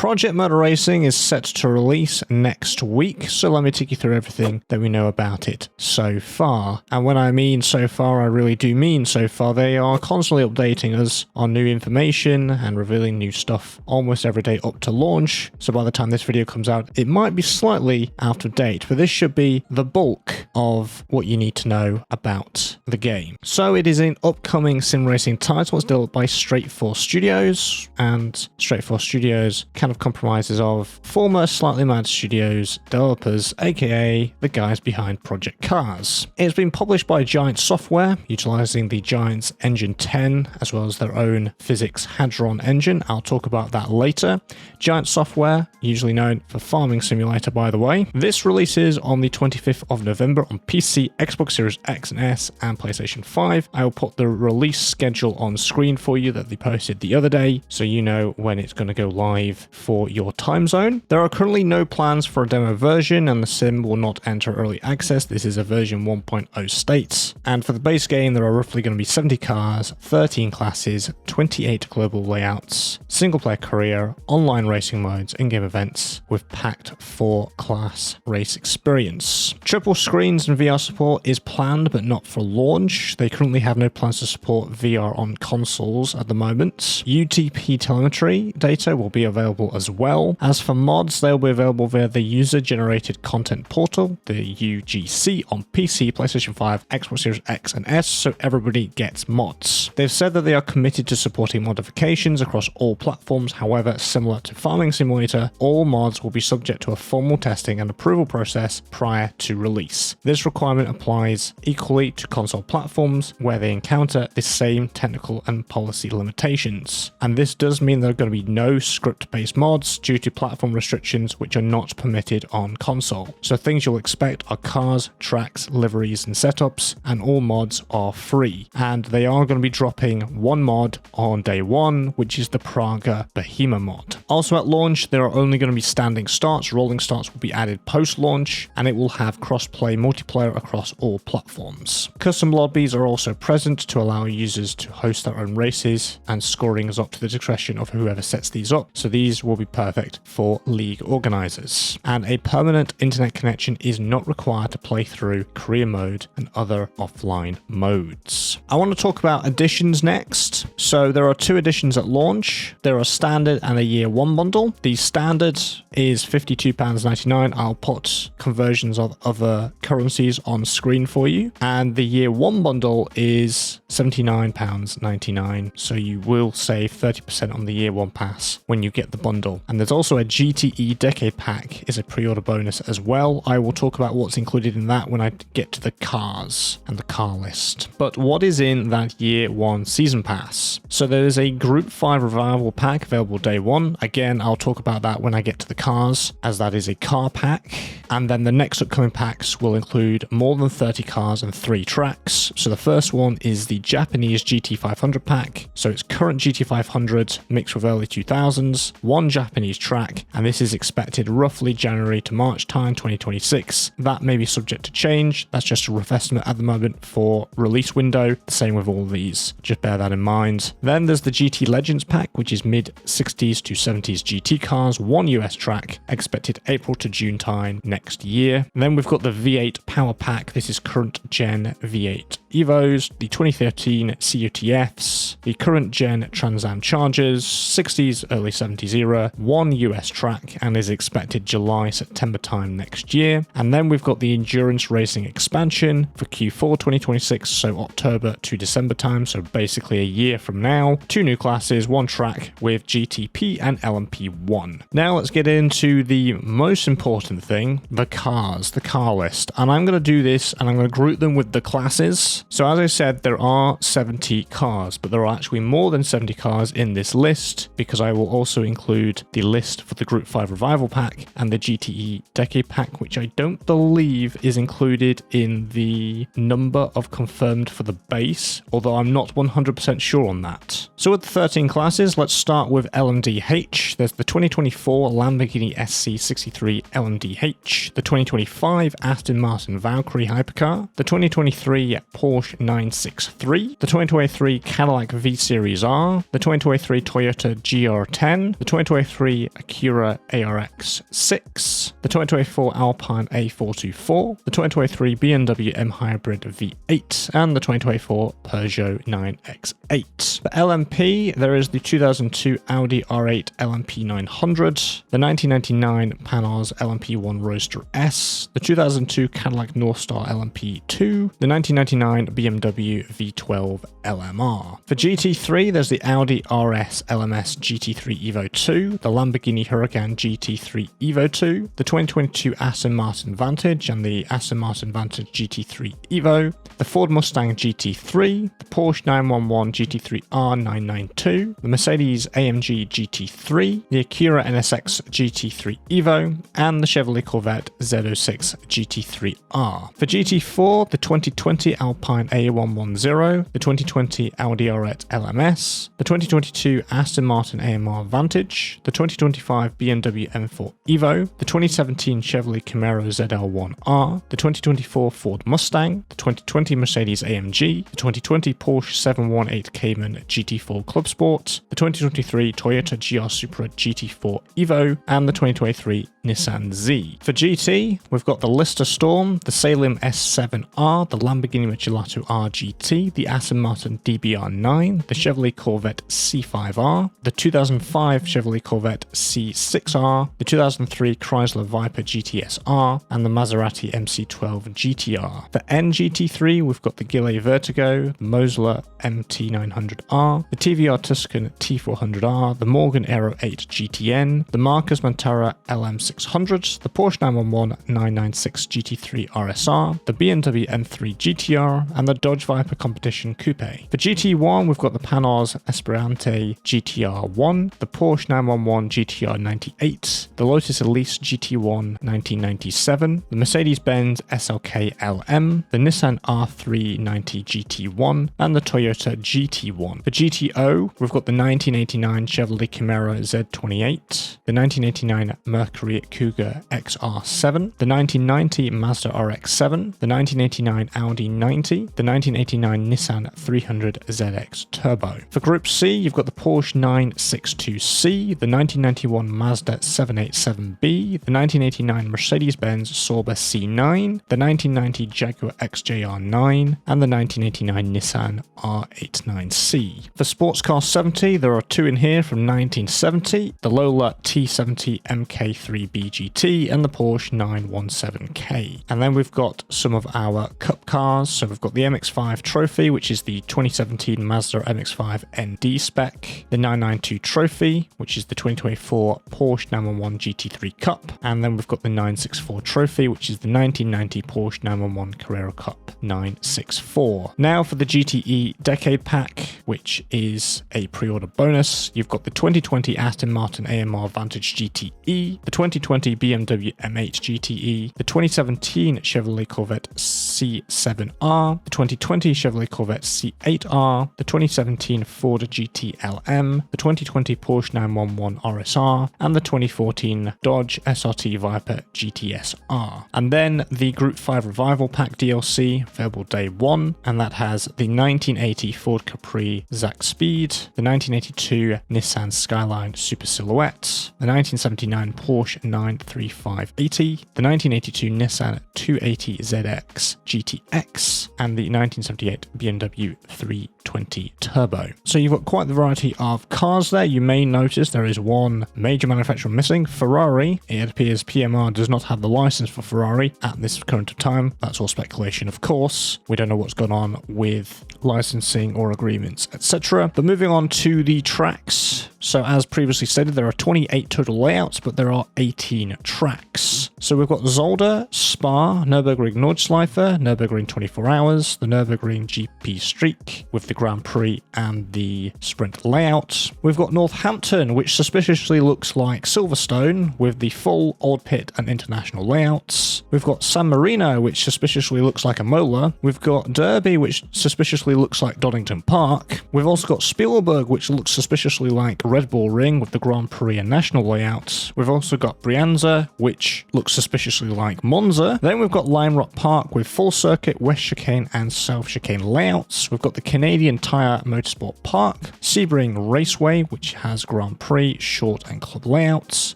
Project Motor Racing is set to release next week, so let me take you through everything that we know about it so far. And when I mean so far, I really do mean so far. They are constantly updating us on new information and revealing new stuff almost every day up to launch. So by the time this video comes out, it might be slightly out of date, but this should be the bulk of what you need to know about the game. So it is an upcoming sim racing title. It's developed by Straight Force Studios, and Straight Force Studios kind of compromises of former Slightly Mad Studios developers, aka the guys behind Project Cars. It's been published by Giant Software, utilizing the Giant's Engine 10 as well as their own physics Hadron Engine. I'll talk about that later. Giant Software, usually known for Farming Simulator, by the way. This releases on the 25th of November on PC, Xbox Series X and S, and PlayStation 5. I will put the release schedule on screen for you that they posted the other day, so you know when it's going to go live for your time zone. There are currently no plans for a demo version, and the sim will not enter early access. This is a version 1.0 states. And for the base game, there are roughly going to be 70 cars, 13 classes, 28 global layouts, single player career, online racing modes, in-game events, with packed 4-class race experience. Triple screens and VR support is planned, but not for launch. They currently have no plans to support VR on consoles at the moment. UTP telemetry data will be available as well. As for mods, they'll be available via the user-generated content portal, the UGC, on PC, PlayStation 5, Xbox Series X and S, so everybody gets mods. They've said that they are committed to supporting modifications across all platforms. However, similar to Farming Simulator, all mods will be subject to a formal testing and approval process prior to release. This requirement applies equally to console platforms where they encounter the same technical and policy limitations. And this does mean there are going to be no script-based mods due to platform restrictions which are not permitted on console. So things you'll expect are cars, tracks, liveries and setups, and all mods are free. And they are going to be dropping one mod on day one, which is the Praga Bohema mod. Also at launch, there are only going to be standing starts. Rolling starts will be added post-launch, and it will have cross-play multiplayer across all platforms. Custom lobbies are also present to allow users to host their own races, and scoring is up to the discretion of whoever sets these up, so these will be perfect for league organizers. And a permanent internet connection is not required to play through career mode and other offline modes. I want to talk about editions next. So there are 2 editions at launch. There are standard and a year 1 bundle. The standard is £52.99. I'll put conversions of other currencies on screen for you. And the year 1 bundle is £79.99. So you will save 30% on the year 1 pass when you get the bundle. And there's also a GTE Decade Pack is a pre-order bonus as well. I will talk about what's included in that when I get to the cars and the car list. But what is in that year 1 season pass? So there is a Group 5 Revival Pack available day 1. Again, I'll talk about that when I get to the cars, as that is a car pack. And then the next upcoming packs will include more than 30 cars and 3 tracks. So the first one is the Japanese GT500 pack. So it's current GT500 mixed with early 2000s, 1 Japanese track, and this is expected roughly January to March time 2026. That may be subject to change. That's just a rough estimate at the moment for release window. The same with all these. Just bear that in mind. Then there's the GT Legends pack, which is mid 60s to 70s GT cars, 1 US track, expected April to June time next year. And then we've got the V8 Power Pack. This is current gen V8 Evos, the 2013 CUTFs, the current gen Trans Am Chargers, 60s, early 70s era, 1 US track, and is expected July-September time next year. And then we've got the Endurance Racing expansion for Q4 2026, so October to December time, so basically a year from now. 2 new classes, 1 track with GTP and LMP1. Now let's get into the most important thing, the cars, the car list. And I'm going to do this and I'm going to group them with the classes. So as I said, there are 70 cars, but there are actually more than 70 cars in this list, because I will also include the list for the Group 5 Revival Pack and the GTE Decade Pack, which I don't believe is included in the number of confirmed for the base, although I'm not 100% sure on that. So with the 13 classes, let's start with LMDH. There's the 2024 Lamborghini SC63 LMDH, the 2025 Aston Martin Valkyrie Hypercar, the 2023 Porsche 963, the 2023 Cadillac V-Series R, the 2023 Toyota GR10, the 2023 2023 Acura ARX6, the 2024 Alpine A424, the 2023 BMW M Hybrid V8, and the 2024 Peugeot 9X8. For LMP, there is the 2002 Audi R8 LMP 900, the 1999 Panache LMP1 Roadster S, the 2002 Cadillac Northstar LMP2, the 1999 BMW V12 LMR. For GT3, there's the Audi RS LMS GT3 Evo 2, the Lamborghini Huracan GT3 Evo 2, the 2022 Aston Martin Vantage and the Aston Martin Vantage GT3 Evo, the Ford Mustang GT3, the Porsche 911 GT3 R992, the Mercedes AMG GT3, the Acura NSX GT3 Evo, and the Chevrolet Corvette Z06 GT3R. For GT4, the 2020 Alpine A110, the 2020 Audi R8 LMS, the 2022 Aston Martin AMR Vantage, the 2025 BMW M4 Evo, the 2017 Chevrolet Camaro ZL1R, the 2024 Ford Mustang, the 2020 Mercedes AMG, the 2020 Porsche 718 Cayman GT4 Club Sport, the 2023 Toyota GR Supra GT4 Evo, and the 2023 Nissan Z. For GT, we've got the Lister Storm, the Salem S7R, the Lamborghini Murcielago RGT, the Aston Martin DBR9, the Chevrolet Corvette C5R, the 2005 Chevrolet Corvette C6R, the 2003 Chrysler Viper GTS-R, and the Maserati MC12 GTR. For NGT3, we've got the Gillet Vertigo, the Mosler MT900R, the TVR Tuscan T400R, the Morgan Aero 8 GTN, the Marcus Montara LM600, the Porsche 911 996 GT3 RSR, the BMW M3 GTR, and the Dodge Viper Competition Coupe. For GT1, we've got the Panache Esperante GTR1, the Porsche 911 GTR 98, the Lotus Elise GT1 1997, the Mercedes-Benz SLK LM, the Nissan R390 GT1, and the Toyota GT1. For GTO, we've got the 1989 Chevrolet Camaro Z28, the 1989 Mercury Cougar XR7, the 1990 Mazda RX-7, the 1989 Audi 90, the 1989 Nissan 300 ZX Turbo. For Group C, you've got the Porsche 962C, the 1991 Mazda 787B, the 1989 Mercedes-Benz Sauber C9, the 1990 Jaguar XJR9, and the 1989 Nissan R89C. For Sports Car 70, there are two in here from 1970, the Lola T70 MK3B GT and the Porsche 917K. And then we've got some of our Cup cars. So we've got the MX-5 Trophy, which is the 2017 Mazda MX-5 ND spec, the 992 Trophy, which is the 2024 Porsche 911 GT3 Cup, and then we've got the 964 Trophy, which is the 1990 Porsche 911 Carrera Cup 964. Now for the GTE Decade Pack, which is a pre-order bonus, you've got the 2020 Aston Martin AMR Vantage GTE, the 2020 BMW M8 GTE, the 2017 Chevrolet Corvette C7R, the 2020 Chevrolet Corvette C8R, the 2017 Ford GT LM, the 2020 Porsche 911 RSR, and the 2014 Dodge SRT Viper GTS-R. And then the Group 5 Revival Pack DLC, available day 1, and that has the 1980 Ford Capri Zac Speed, the 1982 Nissan Skyline Super Silhouette, the 1979 Porsche 93580, the 1982 Nissan 280ZX GTX, and the 1978 BMW 320 Turbo. So you've got quite the variety of cars there. You may notice there is one major manufacturer missing, Ferrari. It appears PMR does not have the license for Ferrari at this current time. That's all speculation, of course. We don't know what's gone on with licensing or agreements, etc. But moving on to the tracks. So as previously stated, there are 28 total layouts, but there are 18 tracks. So we've got Zolder, Spa, Nürburgring Nordschleife, Nürburgring 24 Hours, the Nürburgring GP Streak with the Grand Prix and the Sprint layout. We've got Northampton, which suspiciously looks like Silverstone with the full Old Pit and International layouts. We've got San Marino, which suspiciously looks like a Mola. We've got Derby, which suspiciously looks like Donington Park. We've also got Spielberg, which looks suspiciously like Red Bull Ring with the Grand Prix and National layouts. We've also got Brianza, which looks suspiciously like Monza. Then we've got Lime Rock Park with full circuit, West Chicane and South Chicane layouts. We've got the Canadian Tire Motorsport Park, Sebring Raceway, which has Grand Prix 3 short and club layouts,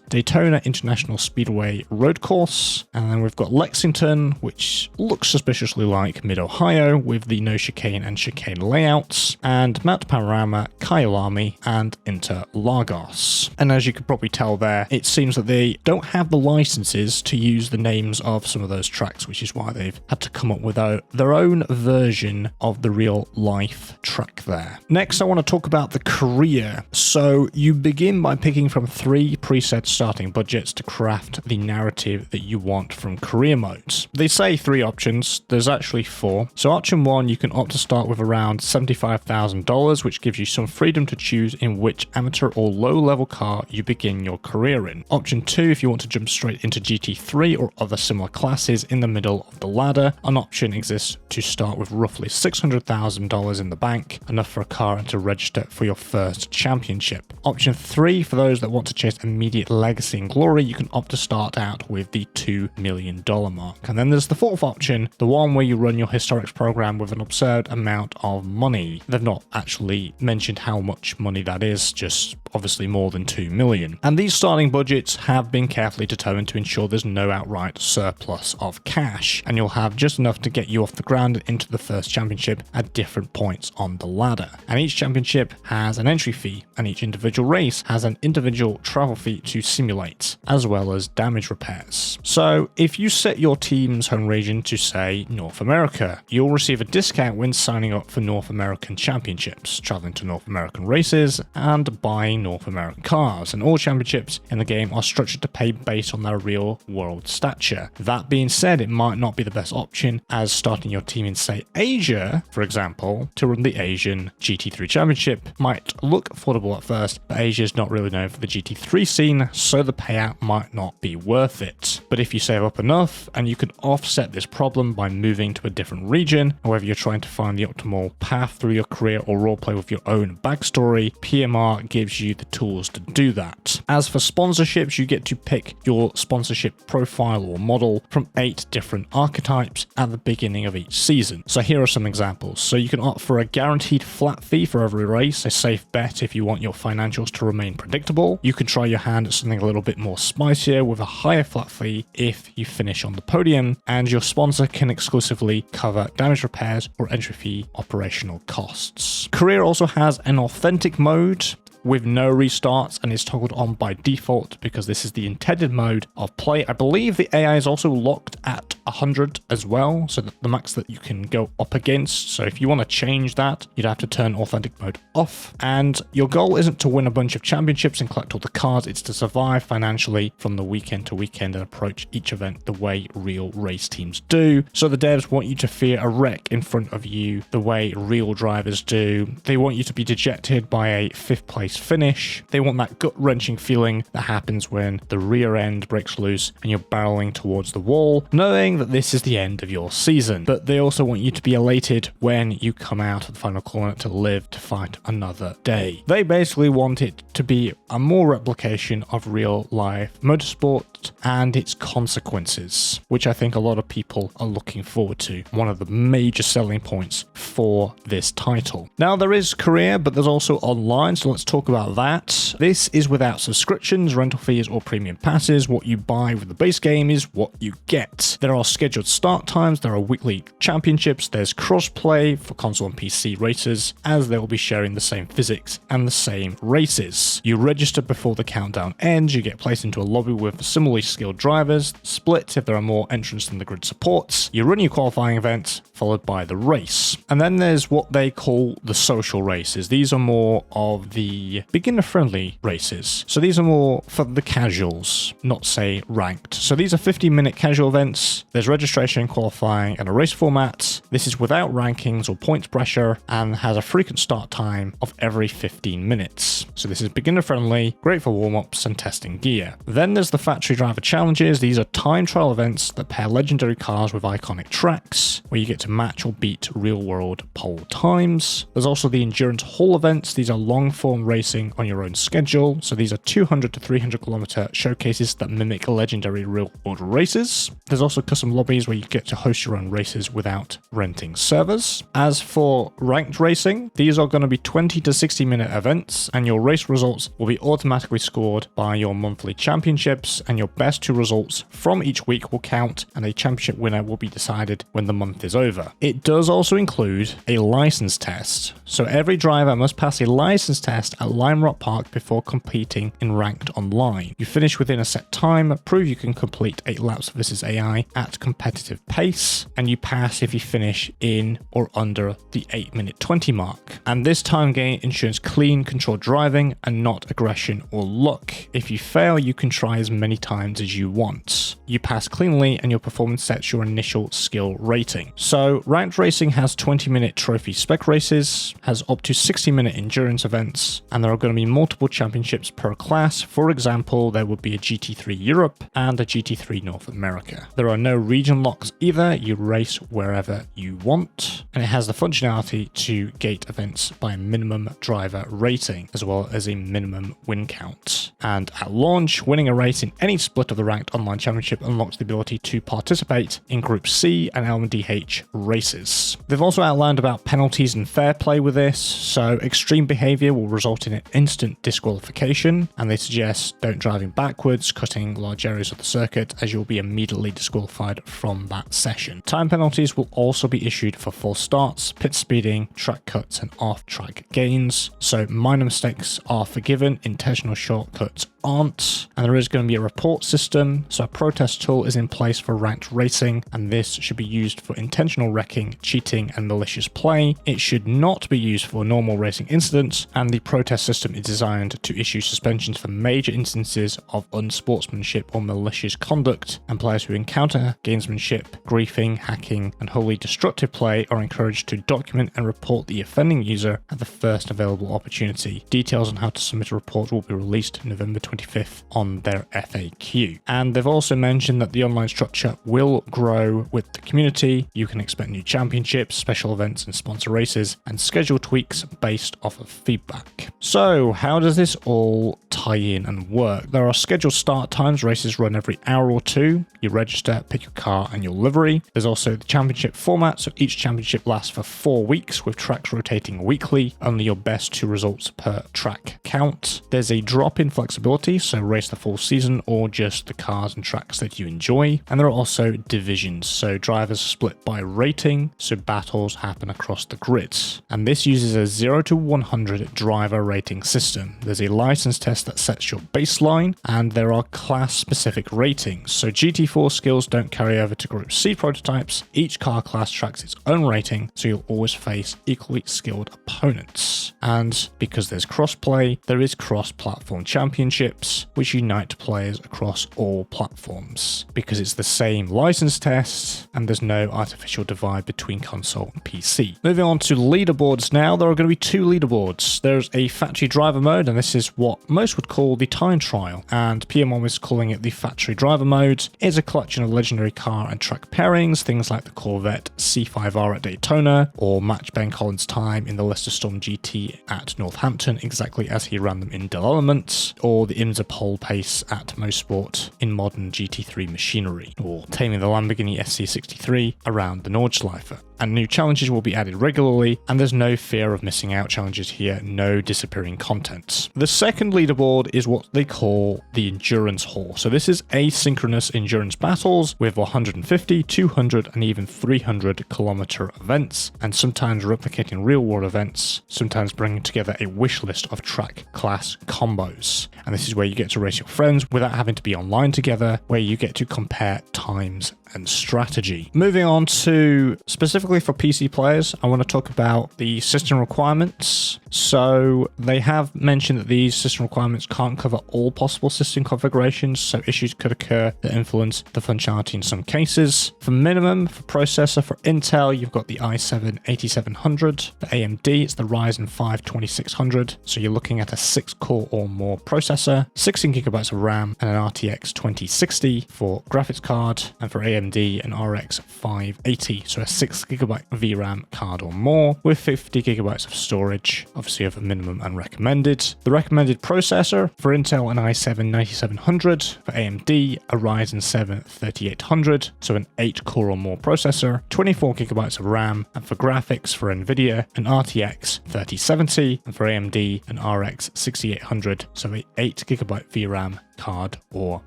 Daytona International Speedway road course, and then we've got Lexington, which looks suspiciously like Mid-Ohio with the no chicane and chicane layouts, and Mount Panorama, Kyalami, and Interlagos. And as you could probably tell there, it seems that they don't have the licenses to use the names of some of those tracks, which is why they've had to come up with their own version of the real life track there. Next, I want to talk about the career. So you begin by picking from 3 preset starting budgets to craft the narrative that you want from career modes. They say 3 options, there's actually 4. So option 1, you can opt to start with around $75,000, which gives you some freedom to choose in which amateur or low-level car you begin your career in. Option 2, if you want to jump straight into GT3 or other similar classes in the middle of the ladder, an option exists to start with roughly $600,000 in the bank, enough for a car and to register for your first championship. Option 3, for those that want to chase immediate legacy and glory, you can opt to start out with the $2 million mark. And then there's the 4th option, the one where you run your historics program with an absurd amount of money. They've not actually mentioned how much money that is, just obviously more than 2 million. And these starting budgets have been carefully determined to ensure there's no outright surplus of cash, and you'll have just enough to get you off the ground and into the first championship at different points on the ladder. And each championship has an entry fee, and each individual race has an individual travel fee to simulate, as well as damage repairs. So if you set your team's home region to, say, North America, you'll receive a discount when signing up for North American championships, traveling to North American races, and buying North American cars. And all championships in the game are structured to pay based on their real world stature. That being said, it might not be the best option, as starting your team in, say, Asia, for example, to run the Asian GT3 Championship might look affordable at first, but Asia is not really known for the GT3 scene, so the payout might not be worth it. But if you save up enough, and you can offset this problem by moving to a different region, or whether you're trying to find the optimal path through your career or roleplay with your own backstory, PMR gives you the tools to do that. As for sponsorships, you get to pick your sponsorship profile or model from 8 different archetypes at the beginning of each season. So here are some examples. So you can opt for a guaranteed flat fee for every race, a safe bet if you want your financials to remain predictable. You can try your hand at something a little bit more spicier with a higher flat fee if you finish on the podium, and your sponsor can exclusively cover damage repairs or entry fee operational costs. Career also has an authentic mode with no restarts and is toggled on by default because this is the intended mode of play. I believe the AI is also locked at 100 as well, so that the max that you can go up against. So if you want to change that, you'd have to turn authentic mode off. And your goal isn't to win a bunch of championships and collect all the cards, it's to survive financially from the weekend to weekend and approach each event the way real race teams do. So the devs want you to fear a wreck in front of you the way real drivers do. They want you to be dejected by a 5th place finish. They want that gut-wrenching feeling that happens when the rear end breaks loose and you're barreling towards the wall, knowing that this is the end of your season. But they also want you to be elated when you come out of the final corner to live to fight another day. They basically want it to be a more replication of real life motorsport and its consequences, which I think a lot of people are looking forward to. One of the major selling points for this title. Now there is career, but there's also online, so let's talk about that. This is without subscriptions, rental fees, or premium passes. What you buy with the base game is what you get. There are scheduled start times, there are weekly championships, there's crossplay for console and PC racers, as they will be sharing the same physics and the same races. You register before the countdown ends, you get placed into a lobby with similarly skilled drivers, split if there are more entrants than the grid supports. You run your qualifying events, followed by the race. And then there's what they call the social races. These are more of the beginner-friendly races. So these are more for the casuals, not say ranked. So these are 15-minute casual events. There's registration, qualifying, and a race format. This is without rankings or points pressure and has a frequent start time of every 15 minutes. So this is beginner-friendly, great for warm-ups and testing gear. Then there's the factory driver challenges. These are time trial events that pair legendary cars with iconic tracks, where you get to to match or beat real-world pole times. There's also the Endurance Hall events. These are long-form racing on your own schedule. So these are 200 to 300 kilometer showcases that mimic legendary real-world races. There's also custom lobbies where you get to host your own races without renting servers. As for ranked racing, these are going to be 20 to 60 minute events, and your race results will be automatically scored by your monthly championships, and your best 2 results from each week will count, and a championship winner will be decided when the month is over. It does also include a license test, so every driver must pass a license test at Lime Rock Park before competing in ranked online. You finish within a set time, prove you can complete 8 laps versus AI at competitive pace, and you pass if you finish in or under the 8-minute 20 mark. And this time gain ensures clean, controlled driving and not aggression or luck. If you fail, you can try as many times as you want. You pass cleanly and your performance sets your initial skill rating. So ranked racing has 20-minute trophy spec races, has up to 60-minute endurance events, and there are going to be multiple championships per class. For example, there would be a GT3 Europe and a GT3 North America. There are no region locks either. You race wherever you want, and it has the functionality to gate events by a minimum driver rating as well as a minimum win count. And at launch, winning a race in any split of the ranked online championship unlocks the ability to participate in Group C and LMDH races. They've also outlined about penalties and fair play with this, so extreme behavior will result in an instant disqualification, and they suggest don't driving backwards, cutting large areas of the circuit, as you'll be immediately disqualified from that session. Time penalties will also be issued for false starts, pit speeding, track cuts, and off-track gains, so minor mistakes are forgiven, intentional shortcuts aren't. And there is going to be a report system, so a protest tool is in place for ranked racing, and this should be used for intentional wrecking, cheating, and malicious play. It should not be used for normal racing incidents, and the protest system is designed to issue suspensions for major instances of unsportsmanship or malicious conduct, and players who encounter gamesmanship, griefing, hacking, and wholly destructive play are encouraged to document and report the offending user at the first available opportunity. Details on how to submit a report will be released November 25th on their FAQ. And they've also mentioned that the online structure will grow with the community. You can expect new championships, special events, and sponsor races, and schedule tweaks based off of feedback. So how does this all tie in and work? There are scheduled start times. Races run every hour or 2. You register, pick your car and your livery. There's also the championship format, so each championship lasts for 4 weeks with tracks rotating weekly. Only your best 2 results per track count. There's a drop in flexibility, so race the full season or just the cars and tracks that you enjoy. And there are also divisions, so drivers are split by rating, so battles happen across the grids. And this uses a 0 to 100 driver rating system. There's a license test that sets your baseline, and there are class-specific ratings. So GT4 skills don't carry over to Group C prototypes. Each car class tracks its own rating, so you'll always face equally skilled opponents. And because there's crossplay, there is cross-platform championships, which unite players across all platforms. Because it's the same license test, and there's no artificial divide between console and PC. Moving on to leaderboards now, there are going to be 2 leaderboards. There's a factory driver mode, and this is what most would call the time trial, and PM1 is calling it the factory driver mode. It's a collection of legendary car and track pairings, things like the Corvette C5R at Daytona, or match Ben Collins' time in the Leicester Storm GT at Northampton, exactly as he ran them in Dull Elements, or the IMSA pole pace at Mosport in modern GT3 machinery, or taming the Lamborghini SC63 around the Nordschleife. And new challenges will be added regularly, and there's no fear of missing out challenges here, no disappearing content. The second leaderboard is what they call the Endurance Hall. So this is asynchronous endurance battles with 150, 200, and even 300 kilometer events, and sometimes replicating real world events, sometimes bringing together a wish list of track class combos. And this is where you get to race your friends without having to be online together, where you get to compare times and strategy. Moving on to specifically for PC players, I want to talk about the system requirements. So they have mentioned that these system requirements can't cover all possible system configurations, so issues could occur that influence the functionality in some cases. For minimum, for processor, for Intel, you've got the i7-8700. For AMD, it's the Ryzen 5 2600. So you're looking at a 6-core or more processor, 16GB of RAM, and an RTX 2060 for graphics card, and for AMD, an RX 580, so a 6GB 2GB VRAM card or more, with 50GB of storage, obviously of a minimum and recommended. The recommended processor for Intel, an i7-9700, for AMD, a Ryzen 7 3800, so an 8-core or more processor, 24GB of RAM, and for graphics for Nvidia, an RTX 3070, and for AMD, an RX 6800, so a 8GB VRAM card or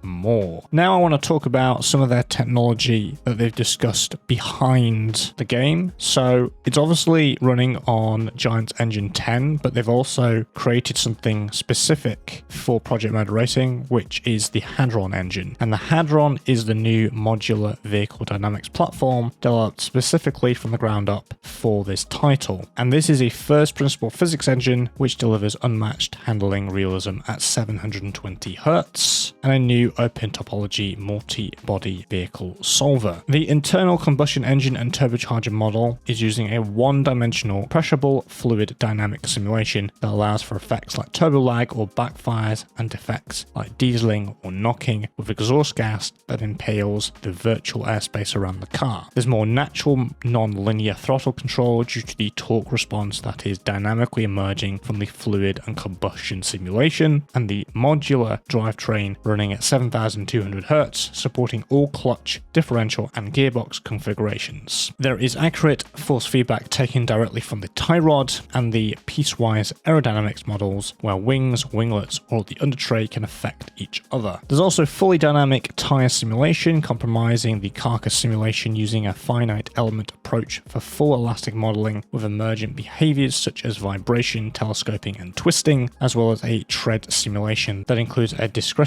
more. Now I want to talk about some of their technology that they've discussed behind the game. So it's obviously running on Giant's Engine 10, but they've also created something specific for Project Motor Racing, which is the Hadron Engine. And the Hadron is the new modular vehicle dynamics platform developed specifically from the ground up for this title. And this is a first principle physics engine which delivers unmatched handling realism at 720 Hz. And a new open topology multi-body vehicle solver. The internal combustion engine and turbocharger model is using a one-dimensional pressurable fluid dynamic simulation that allows for effects like turbo lag or backfires and defects like dieseling or knocking with exhaust gas that impales the virtual airspace around the car. There's more natural non-linear throttle control due to the torque response that is dynamically emerging from the fluid and combustion simulation, and the modular drivetrain running at 7,200 Hz, supporting all clutch, differential, and gearbox configurations. There is accurate force feedback taken directly from the tie rod and the piecewise aerodynamics models, where wings, winglets, or the undertray can affect each other. There's also fully dynamic tire simulation, comprising the carcass simulation using a finite element approach for full elastic modeling with emergent behaviors such as vibration, telescoping, and twisting, as well as a tread simulation that includes a discretized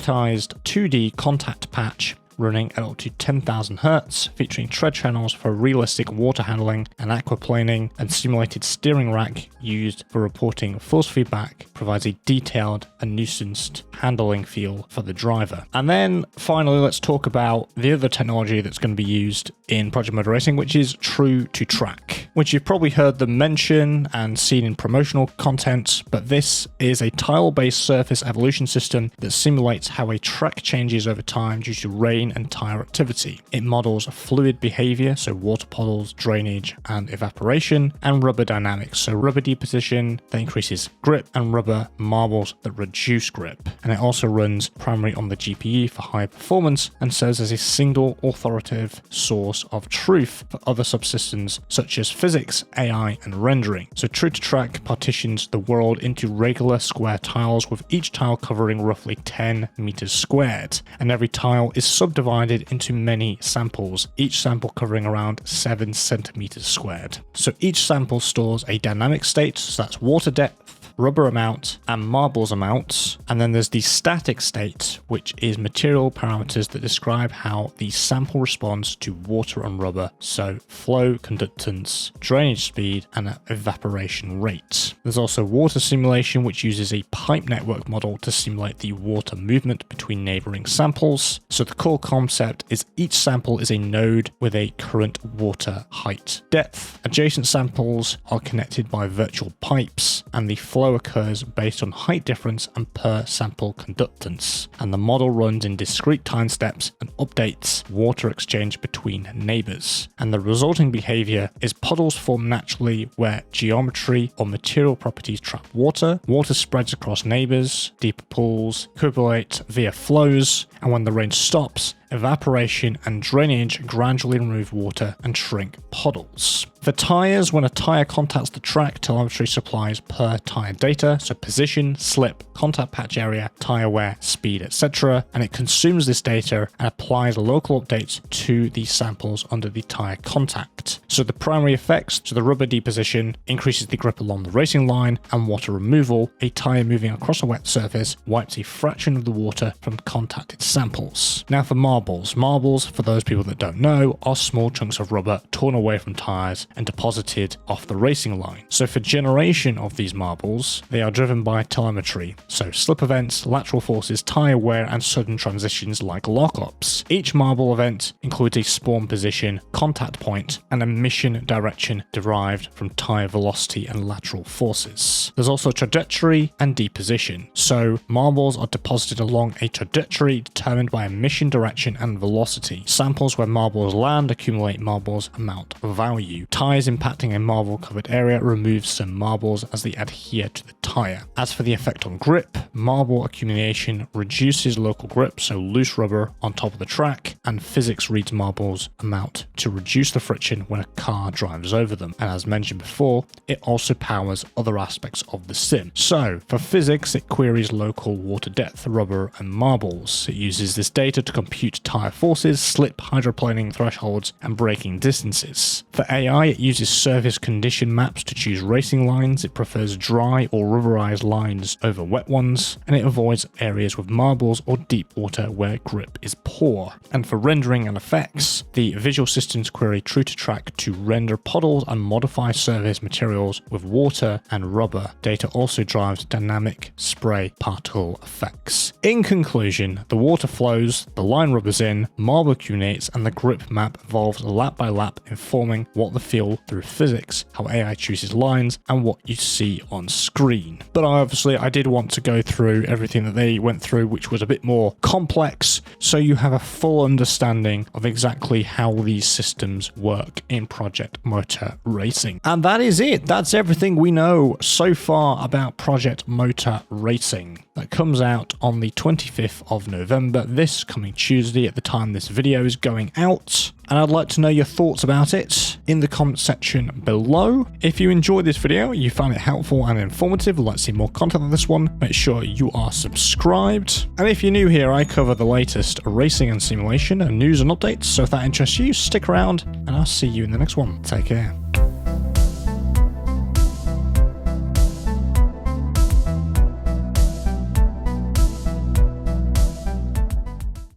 2D contact patch running at up to 10,000 Hz, featuring tread channels for realistic water handling and aquaplaning, and simulated steering rack used for reporting force feedback provides a detailed and nuanced handling feel for the driver. And then finally, let's talk about the other technology that's going to be used in Project Motor Racing, which is True to Track, which you've probably heard them mention and seen in promotional content, but this is a tile-based surface evolution system that simulates how a track changes over time due to rain and tire activity. It models fluid behavior, so water puddles, drainage, and evaporation, and rubber dynamics, so rubber deposition that increases grip, and rubber marbles that reduce grip. And it also runs primarily on the GPU for high performance and serves as a single authoritative source of truth for other subsystems such as physics, AI, and rendering. So True to Track partitions the world into regular square tiles, with each tile covering roughly 10 meters squared, and every tile is subdivided into many samples, each sample covering around 7 centimeters squared. So each sample stores a dynamic state, so that's water depth, rubber amount, and marbles amounts. And then there's the static state, which is material parameters that describe how the sample responds to water and rubber, so flow, conductance, drainage speed, and evaporation rate. There's also water simulation, which uses a pipe network model to simulate the water movement between neighboring samples. So the core concept is each sample is a node with a current water height depth. Adjacent samples are connected by virtual pipes, and the flow occurs based on height difference and per sample conductance. And the model runs in discrete time steps and updates water exchange between neighbors. And the resulting behavior is puddles form naturally where geometry or material properties trap water. Water spreads across neighbors, deeper pools, accumulate via flows, and when the rain stops, evaporation and drainage gradually remove water and shrink puddles. For tires, when a tire contacts the track, telemetry supplies per tire data, so position, slip, contact patch area, tire wear, speed, etc., and it consumes this data and applies local updates to the samples under the tire contact. So the primary effects to the rubber deposition increases the grip along the racing line, and water removal, a tire moving across a wet surface wipes a fraction of the water from contacted samples. Now for marbles. Marbles, for those people that don't know, are small chunks of rubber torn away from tires and deposited off the racing line. So for generation of these marbles, they are driven by telemetry, so slip events, lateral forces, tire wear, and sudden transitions like lockups. Each marble event includes a spawn position, contact point, and and emission direction derived from tire velocity and lateral forces. There's also trajectory and deposition. So marbles are deposited along a trajectory determined by emission direction and velocity. Samples where marbles land accumulate marbles amount value. Tires impacting a marble covered area remove some marbles as they adhere to the tire. As for the effect on grip, marble accumulation reduces local grip, so loose rubber on top of the track, and physics reads marbles amount to reduce the friction when a car drives over them. And as mentioned before, it also powers other aspects of the sim. So for physics, it queries local water depth, rubber and marbles. It uses this data to compute tire forces, slip hydroplaning thresholds and braking distances. For AI, it uses surface condition maps to choose racing lines. It prefers dry or rubberized lines over wet ones, and it avoids areas with marbles or deep water where grip is poor. And for rendering and effects, the visual systems query true to track to render puddles and modify surface materials with water and rubber. Data also drives dynamic spray particle effects. In conclusion, the water flows, the line rubbers in, marble accumulates, and the grip map evolves lap by lap, informing what the feel through physics, how AI chooses lines, and what you see on screen. But I did want to go through everything that they went through, which was a bit more complex, so you have a full understanding of exactly how these systems work in Project Motor Racing. And that is it. That's everything we know so far about Project Motor Racing. That comes out on the 25th of November, this coming Tuesday at the time this video is going out. And I'd like to know your thoughts about it in the comment section below. If you enjoyed this video, you found it helpful and informative, like to see more content like this one, make sure you are subscribed. And if you're new here, I cover the latest racing and simulation and news and updates, so if that interests you, stick around and I'll see you in the next one. Take care.